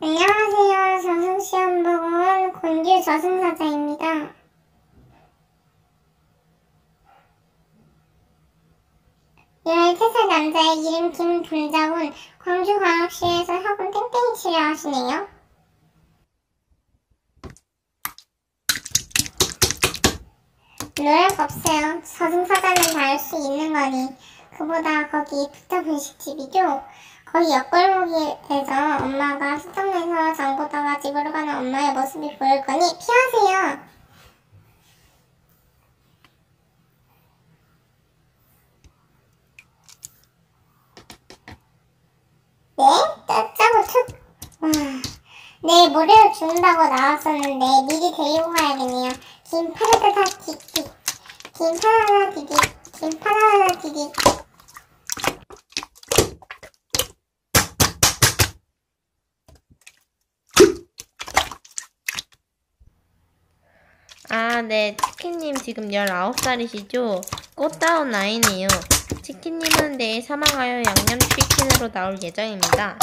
안녕하세요. 저승시험 보고 온 곤규 저승사자입니다. 열 13살 남자의 이름 김분자군, 광주광역시에서 학원 땡땡이 치료하시네요. 노력 없어요. 저승사자는 다 할 수 있는 거니. 그보다 거기 부터 분식집이죠. 거기 옆골목에서 엄마가 수정내서 장 보다가 집으로 가는 엄마의 모습이 보일 거니 피하세요. 네? 짜짜고 툭. 와, 내일 모레로 죽는다고 나왔었는데 미리 데리고 가야겠네요. 김 파라다다 딕딕, 김 파라다다 디딕, 김 파라다다 디딕. 아, 네. 치킨님 지금 19살이시죠? 꽃다운 나이네요. 치킨님은 내일 사망하여 양념치킨으로 나올 예정입니다.